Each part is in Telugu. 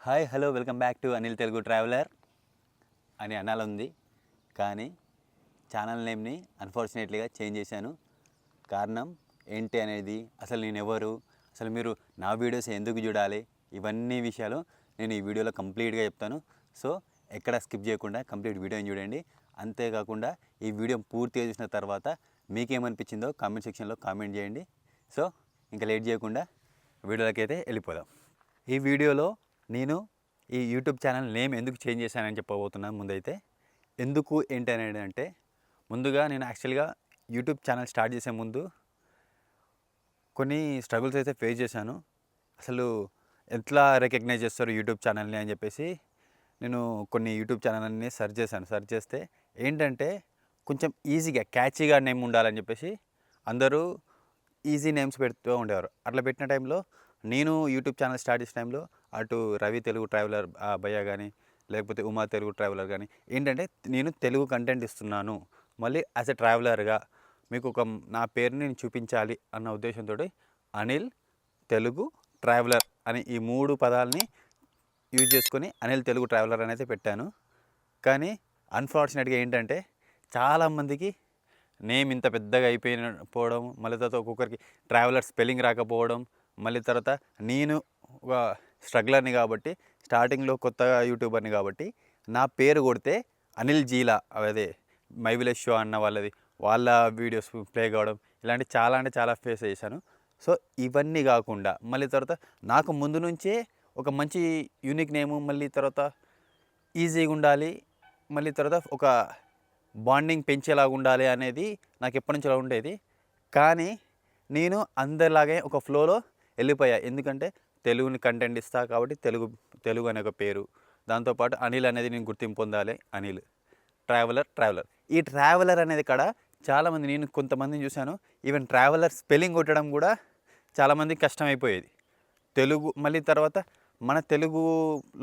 Hi hello welcome back to Anil Telugu traveller అని అనాలంది. కానీ ఛానల్ నేమ్ని అన్ఫార్చునేట్లీగా చేంజ్ చేశాను. కారణం ఏంటి అనేది, అసలు నేను ఎవరు, అసలు మీరు నా వీడియోస్ ఎందుకు చూడాలి, ఇవన్నీ విషయాలు నేను ఈ వీడియోలో కంప్లీట్గా చెప్తాను. సో ఎక్కడ స్కిప్ చేయకుండా కంప్లీట్ వీడియోని చూడండి. అంతేకాకుండా ఈ వీడియో పూర్తిగా చూసిన తర్వాత మీకేమనిపించిందో కామెంట్ సెక్షన్లో కామెంట్ చేయండి. సో ఇంకా లేట్ చేయకుండా వీడియోలోకి అయితే వెళ్ళిపోదాం. ఈ వీడియోలో నేను ఈ యూట్యూబ్ ఛానల్ నేమ్ ఎందుకు చేంజ్ చేశానని చెప్పబోతున్నాను. ముందైతే ఎందుకు ఏంటి అనేది అంటే, ముందుగా నేను యాక్చువల్గా యూట్యూబ్ ఛానల్ స్టార్ట్ చేసే ముందు కొన్ని స్ట్రగుల్స్ అయితే ఫేస్ చేశాను. అసలు ఎట్లా రికగ్నైజ్ చేస్తారు యూట్యూబ్ ఛానల్ని అని చెప్పేసి నేను కొన్ని యూట్యూబ్ ఛానల్ని సెర్చ్ చేశాను. సెర్చ్ చేస్తే ఏంటంటే కొంచెం ఈజీగా క్యాచీగా నేమ్ ఉండాలని చెప్పేసి అందరూ ఈజీ నేమ్స్ పెడుతూ ఉండేవారు. అట్లా పెట్టిన టైంలో నేను యూట్యూబ్ ఛానల్ స్టార్ట్ చేసిన టైంలో అటు రవి తెలుగు ట్రావెలర్ భయ్య కానీ, లేకపోతే ఉమా తెలుగు ట్రావెలర్ కానీ ఏంటంటే నేను తెలుగు కంటెంట్ ఇస్తున్నాను, మళ్ళీ యాజ్ ఎ ట్రావెలర్గా మీకు ఒక నా పేరుని నేను చూపించాలి అన్న ఉద్దేశంతో అనిల్ తెలుగు ట్రావెలర్ అని ఈ 3 పదాలని యూజ్ చేసుకొని అనిల్ తెలుగు ట్రావెలర్ అనేది పెట్టాను. కానీ అన్ఫార్చునేట్గా ఏంటంటే చాలామందికి నేమ్ ఇంత పెద్దగా అయిపోవడం, మళ్ళీ తర్వాత ఒక్కొక్కరికి ట్రావెలర్ స్పెల్లింగ్ రాకపోవడం, మళ్ళీ తర్వాత నేను ఒక స్ట్రగ్లర్ని కాబట్టి, స్టార్టింగ్లో కొత్తగా యూట్యూబర్ని కాబట్టి నా పేరు కొడితే అనిల్ జీలా, అదే మై విలేజ్ షో అన్న వాళ్ళ వీడియోస్ ప్లే కావడం, ఇలాంటి చాలా అంటే చాలా ఫేస్ చేశాను. సో ఇవన్నీ కాకుండా మళ్ళీ తర్వాత నాకు ముందు నుంచే ఒక మంచి యూనిక్ నేము, మళ్ళీ తర్వాత ఈజీగా ఉండాలి, మళ్ళీ తర్వాత ఒక బాండింగ్ పెంచేలాగా ఉండాలి అనేది నాకు ఎప్పటి నుంచో ఉండేది. కానీ నేను అందరిలాగే ఒక ఫ్లోలో వెళ్ళిపోయా. ఎందుకంటే తెలుగుని కంటెంట్ ఇస్తా కాబట్టి తెలుగు అనే ఒక పేరు, దాంతోపాటు అనిల్ అనేది నేను గుర్తింపు పొందాలి. అనిల్ ట్రావెలర్ ఈ ట్రావెలర్ అనేది కూడా చాలామంది, నేను కొంతమందిని చూశాను, ఈవెన్ ట్రావెలర్ స్పెల్లింగ్ కొట్టడం కూడా చాలామందికి కష్టమైపోయేది. తెలుగు మళ్ళీ తర్వాత మన తెలుగు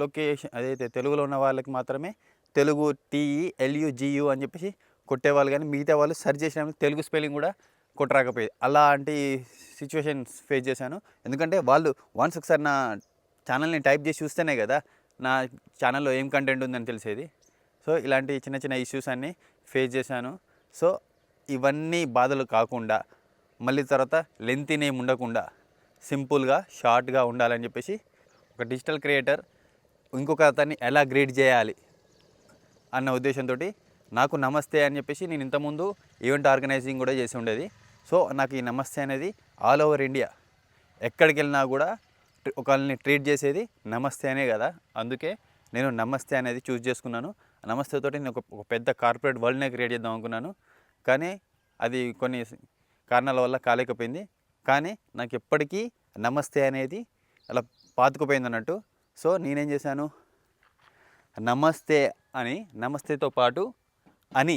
లొకేషన్ అదైతే తెలుగులో ఉన్న వాళ్ళకి మాత్రమే తెలుగు TELUGU అని చెప్పేసి కొట్టేవాళ్ళు, కానీ మిగతా వాళ్ళు సెర్చ్ చేసిన తెలుగు స్పెల్లింగ్ కూడా కొట్టరాకపోయేది. అలాంటి సిచ్యువేషన్స్ ఫేస్ చేశాను. ఎందుకంటే వాళ్ళు వన్స్ ఒకసారి నా ఛానల్ని టైప్ చేసి చూస్తేనే కదా నా ఛానల్లో ఏం కంటెంట్ ఉందని తెలిసేది. సో ఇలాంటి చిన్న చిన్న ఇష్యూస్ అన్నీ ఫేస్ చేశాను. సో ఇవన్నీ బాధలు కాకుండా, మళ్ళీ తర్వాత లెంతీ నేమ్ ఉండకుండా సింపుల్గా షార్ట్గా ఉండాలని చెప్పేసి ఒక డిజిటల్ క్రియేటర్ ఇంకొక అతన్ని ఎలా గ్రేడ్ చేయాలి అన్న ఉద్దేశంతో నాకు నమస్తే అని చెప్పేసి నేను ఇంతకుముందు ఈవెంట్ ఆర్గనైజింగ్ కూడా చేసి ఉండేది. సో నాకు ఈ నమస్తే అనేది ఆల్ ఓవర్ ఇండియా ఎక్కడికి వెళ్ళినా కూడా ఒకళ్ళని ట్రీట్ చేసేది నమస్తే అనే కదా. అందుకే నేను నమస్తే అనేది చూస్ చేసుకున్నాను. నమస్తే తోటి నేను ఒక పెద్ద కార్పొరేట్ వరల్డ్నే క్రియేట్ చేద్దాం అనుకున్నాను. కానీ అది కొన్ని కారణాల వల్ల కాలేకపోయింది. కానీ నాకు ఎప్పటికీ నమస్తే అనేది అలా పాతుకుపోయింది అన్నట్టు. సో నేనేం చేశాను, నమస్తే అని, నమస్తేతో పాటు అని,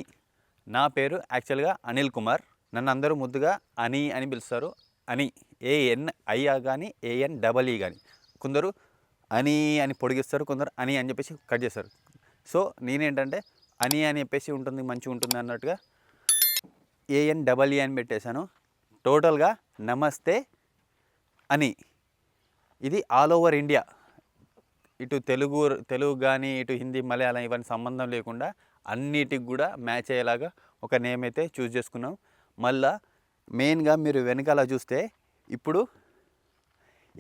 నా పేరు యాక్చువల్గా అనిల్ కుమార్, నన్ను అందరూ ముద్దుగా అని అని పిలుస్తారు. అని ANI కానీ ANEE కానీ, కొందరు అని అని పొడిగిస్తారు, కొందరు అని అని చెప్పేసి కట్ చేస్తారు. సో నేనేంటంటే అని అని చెప్పేసి ఉంటుంది, మంచిగా ఉంటుంది అన్నట్టుగా ANEE అని పెట్టేశాను. టోటల్గా నమస్తే అని. ఇది ఆల్ ఓవర్ ఇండియా, ఇటు తెలుగు కానీ ఇటు హిందీ మలయాళం ఇవన్నీ సంబంధం లేకుండా అన్నిటికి కూడా మ్యాచ్ అయ్యేలాగా ఒక నేమ్ అయితే చూస్ చేసుకున్నాం. మళ్ళా మెయిన్గా మీరు వెనకాల చూస్తే ఇప్పుడు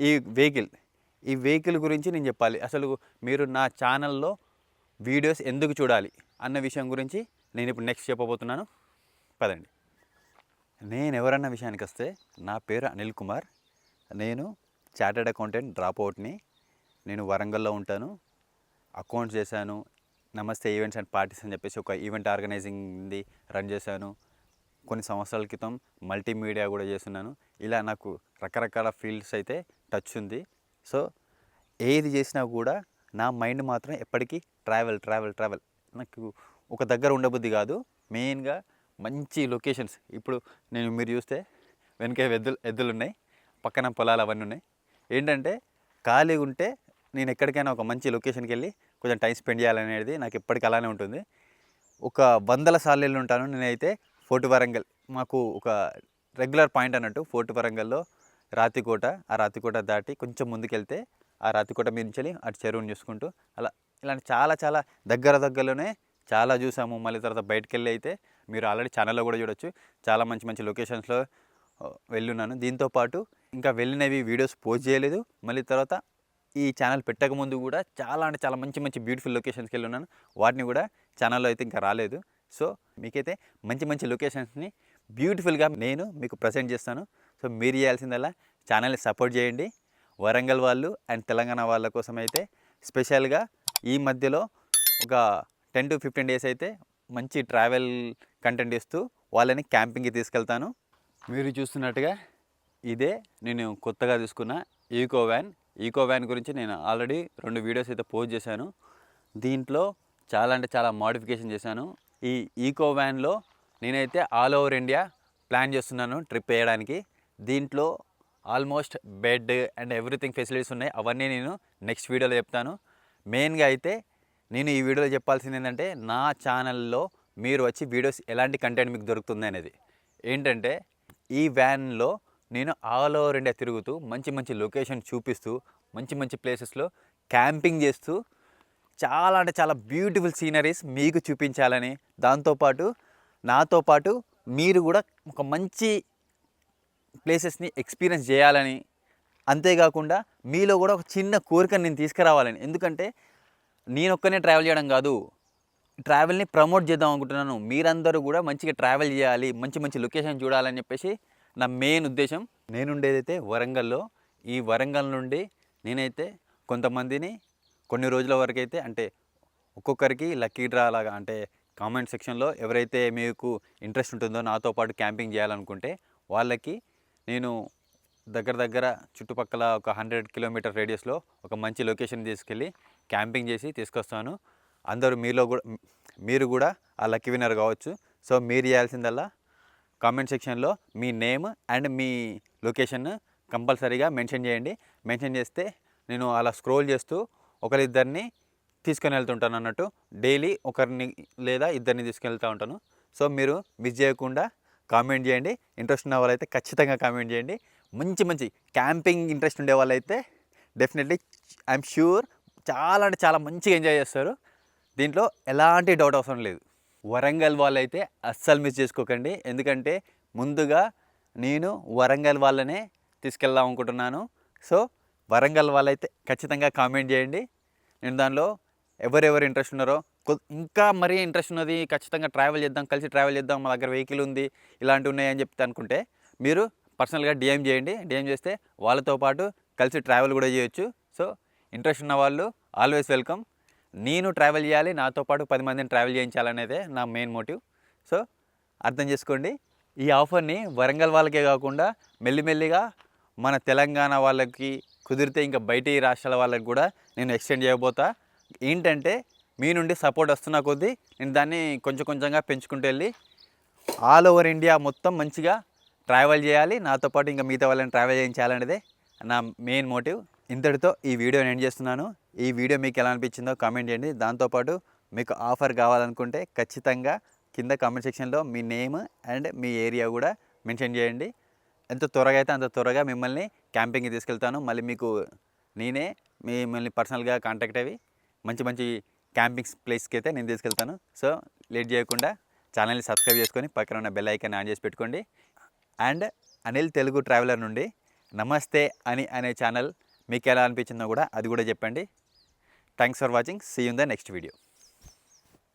ఈ వెహికల్ గురించి నేను చెప్పాలి. అసలు మీరు నా ఛానల్లో వీడియోస్ ఎందుకు చూడాలి అన్న విషయం గురించి నేను ఇప్పుడు నెక్స్ట్ చెప్పబోతున్నాను. పదండి. నేను ఎవరన్న విషయానికి వస్తే, నా పేరు అనిల్ కుమార్, నేను చార్టర్డ్ అకౌంటెంట్ డ్రాప్ అవుట్ని. నేను వరంగల్లో ఉంటాను. అకౌంట్స్ చేశాను, నమస్తే ఈవెంట్స్ అండ్ పార్టీస్ అని చెప్పేసి ఒక ఈవెంట్ ఆర్గనైజింగ్ది రన్ చేశాను. కొన్ని సంవత్సరాల క్రితం మల్టీమీడియా కూడా చేస్తున్నాను. ఇలా నాకు రకరకాల ఫీల్డ్స్ అయితే టచ్ ఉంది. సో ఏది చేసినా కూడా నా మైండ్ మాత్రం ఎప్పటికీ ట్రావెల్. నాకు ఒక దగ్గర ఉండబుద్ధి కాదు. మెయిన్గా మంచి లొకేషన్స్. ఇప్పుడు మీరు చూస్తే వెనక ఎద్దులు ఉన్నాయి, పక్కన పొలాలు అవన్నీ ఉన్నాయి. ఏంటంటే ఖాళీగా ఉంటే నేను ఎక్కడికైనా ఒక మంచి లొకేషన్కి వెళ్ళి కొంచెం టైం స్పెండ్ చేయాలనేది నాకు ఎప్పటికీ అలానే ఉంటుంది. ఒక 100 సార్లు వెళ్ళి ఉంటాను నేనైతే. ఫోర్ట్ వరంగల్ మాకు ఒక రెగ్యులర్ పాయింట్ అన్నట్టు. ఫోర్ట్ వరంగల్లో రాతికోట, ఆ రాతికోట దాటి కొంచెం ముందుకెళ్తే ఆ రాతికోట మీద నుంచి అటు చెరువుని చూసుకుంటూ అలా ఇలాంటి చాలా చాలా దగ్గరలోనే చాలా చూసాము. మళ్ళీ తర్వాత బయటకు వెళ్ళి అయితే మీరు ఆల్రెడీ ఛానల్లో కూడా చూడొచ్చు, చాలా మంచి మంచి లొకేషన్స్లో వెళ్ళున్నాను. దీంతోపాటు ఇంకా వెళ్ళినవి వీడియోస్ పోస్ట్ చేయలేదు. మళ్ళీ తర్వాత ఈ ఛానల్ పెట్టకముందు కూడా చాలా అంటే చాలా మంచి మంచి బ్యూటిఫుల్ లొకేషన్స్కి వెళ్ళి ఉన్నాను. వాటిని కూడా ఛానల్లో అయితే ఇంకా రాలేదు. సో మీకైతే మంచి మంచి లొకేషన్స్ని బ్యూటిఫుల్గా నేను మీకు ప్రజెంట్ చేస్తాను. సో మీరు చేయాల్సిందల్లా ఛానల్ని సపోర్ట్ చేయండి. వరంగల్ వాళ్ళు అండ్ తెలంగాణ వాళ్ళ కోసం అయితే స్పెషల్గా ఈ మధ్యలో ఒక 10 to 15 డేస్ అయితే మంచి ట్రావెల్ కంటెంట్ ఇస్తూ వాళ్ళని క్యాంపింగ్కి తీసుకెళ్తాను. మీరు చూస్తున్నట్టుగా ఇదే నేను కొత్తగా తీసుకున్న ఈకో వ్యాన్ గురించి నేను ఆల్రెడీ 2 వీడియోస్ అయితే పోస్ట్ చేశాను. దీంట్లో చాలా అంటే చాలా మోడిఫికేషన్ చేశాను. ఈ ఈకో వ్యాన్లో నేనైతే ఆల్ ఓవర్ ఇండియా ప్లాన్ చేస్తున్నాను ట్రిప్ వేయడానికి. దీంట్లో almost bed and everything facilities ఉన్నాయి. అవన్నీ నేను నెక్స్ట్ వీడియోలో చెప్తాను. మెయిన్గా అయితే నేను ఈ వీడియోలో చెప్పాల్సింది ఏంటంటే నా ఛానల్లో మీరు వచ్చి వీడియోస్ ఎలాంటి కంటెంట్ మీకు దొరుకుతుంది అనేది ఏంటంటే, ఈ వ్యాన్లో నేను ఆల్ ఓవర్ ఇండియా తిరుగుతూ మంచి మంచి లొకేషన్ చూపిస్తూ మంచి మంచి ప్లేసెస్లో క్యాంపింగ్ చేస్తూ చాలా అంటే చాలా బ్యూటిఫుల్ సీనరీస్ మీకు చూపించాలని, దాంతోపాటు నాతో పాటు మీరు కూడా ఒక మంచి ప్లేసెస్ని ఎక్స్పీరియన్స్ చేయాలని, అంతేకాకుండా మీలో కూడా ఒక చిన్న కోరికను నేను తీసుకురావాలని. ఎందుకంటే నేను ఒక్కనే ట్రావెల్ చేయడం కాదు, ట్రావెల్ని ప్రమోట్ చేద్దాం అనుకుంటున్నాను. మీరందరూ కూడా మంచిగా ట్రావెల్ చేయాలి, మంచి మంచి లొకేషన్ చూడాలని చెప్పేసి నా మెయిన్ ఉద్దేశం. నేనుండేదైతే వరంగల్లో. ఈ వరంగల్ నుండి నేనైతే కొంతమందిని కొన్ని రోజుల వరకు అయితే అంటే ఒక్కొక్కరికి లక్కీ డ్రా లాగా అంటే కామెంట్ సెక్షన్లో ఎవరైతే మీకు ఇంట్రెస్ట్ ఉంటుందో నాతో పాటు క్యాంపింగ్ చేయాలనుకుంటే వాళ్ళకి నేను దగ్గర చుట్టుపక్కల ఒక 100 కిలోమీటర్ రేడియస్లో ఒక మంచి లొకేషన్ తీసుకెళ్ళి క్యాంపింగ్ చేసి తీసుకొస్తాను. అందరూ మీరు కూడా ఆ లక్కీ విన్నర్ కావచ్చు. సో మీరు చేయాల్సిందల్లా కామెంట్ సెక్షన్లో మీ నేమ్ అండ్ మీ లొకేషన్ కంపల్సరీగా మెన్షన్ చేయండి. మెన్షన్ చేస్తే నేను అలా స్క్రోల్ చేస్తూ ఒకరిద్దరిని తీసుకొని వెళ్తుంటాను అన్నట్టు. డైలీ ఒకరిని లేదా ఇద్దరిని తీసుకెళ్తూ ఉంటాను. సో మీరు మిస్ చేయకుండా కామెంట్ చేయండి. ఇంట్రెస్ట్ ఉన్న వాళ్ళైతే ఖచ్చితంగా కామెంట్ చేయండి. మంచి మంచి క్యాంపింగ్ ఇంట్రెస్ట్ ఉండే వాళ్ళైతే డెఫినెట్లీ ఐఎమ్ ష్యూర్ చాలా అంటే చాలా మంచిగా ఎంజాయ్ చేస్తారు. దీంట్లో ఎలాంటి డౌట్ అవసరం లేదు. వరంగల్ వాళ్ళైతే అస్సలు మిస్ చేసుకోకండి. ఎందుకంటే ముందుగా నేను వరంగల్ వాళ్ళనే తీసుకెళ్దాం అనుకుంటున్నాను. సో వరంగల్ వాళ్ళైతే ఖచ్చితంగా కామెంట్ చేయండి. నేను దానిలో ఎవరెవరు ఇంట్రెస్ట్ ఉన్నారో, ఇంకా మరీ ఇంట్రెస్ట్ ఉన్నది ఖచ్చితంగా ట్రావెల్ చేద్దాం, కలిసి ట్రావెల్ చేద్దాం, మా దగ్గర వెహికల్ ఉంది, ఇలాంటివి ఉన్నాయని చెప్తే అనుకుంటే మీరు పర్సనల్గా డిఎం చేయండి. డిఎం చేస్తే వాళ్ళతో పాటు కలిసి ట్రావెల్ కూడా చేయొచ్చు. సో ఇంట్రెస్ట్ ఉన్న వాళ్ళు ఆల్వేస్ వెల్కమ్. నేను ట్రావెల్ చేయాలి, నాతో పాటు 10 మందిని ట్రావెల్ చేయించాలనేదే నా మెయిన్ మోటివ్. సో అర్థం చేసుకోండి. ఈ ఆఫర్ని వరంగల్ వాళ్ళకే కాకుండా మెల్లిమెల్లిగా మన తెలంగాణ వాళ్ళకి కుదిరితే ఇంకా బయటి రాష్ట్రాల వాళ్ళకి కూడా నేను ఎక్స్టెండ్ చేయబోతా. ఏంటంటే మీ నుండి సపోర్ట్ వస్తున్న కొద్దీ నేను దాన్ని కొంచెం కొంచెంగా పెంచుకుంటూ వెళ్ళి ఆల్ ఓవర్ ఇండియా మొత్తం మంచిగా ట్రావెల్ చేయాలి, నాతో పాటు ఇంకా మిగతా వాళ్ళని ట్రావెల్ చేయించాలనేదే నా మెయిన్ మోటివ్. ఇంతటితో ఈ వీడియోని ఎండ్ చేస్తున్నాను. ఈ వీడియో మీకు ఎలా అనిపించిందో కామెంట్ చేయండి. దాంతోపాటు మీకు ఆఫర్ కావాలనుకుంటే ఖచ్చితంగా కింద కామెంట్ సెక్షన్లో మీ నేమ్ అండ్ మీ ఏరియా కూడా మెన్షన్ చేయండి. ఎంత త్వరగా అయితే అంత త్వరగా మిమ్మల్ని క్యాంపింగ్కి తీసుకెళ్తాను. మళ్ళీ మీకు నేనే మిమ్మల్ని పర్సనల్గా కాంటాక్ట్ అయ్యి మంచి మంచి క్యాంపింగ్ ప్లేస్కి అయితే నేను తీసుకెళ్తాను. సో లేట్ చేయకుండా ఛానల్ని సబ్స్క్రైబ్ చేసుకొని పక్కన ఉన్న బెల్ ఐకాన్ ఆన్ చేసి పెట్టుకోండి. అండ్ అనిల్ తెలుగు ట్రావెలర్ నుండి నమస్తే అనే ఛానల్ మీకు ఎలా అనిపించిందో కూడా అది కూడా చెప్పండి. Thanks for watching. See you in the next video.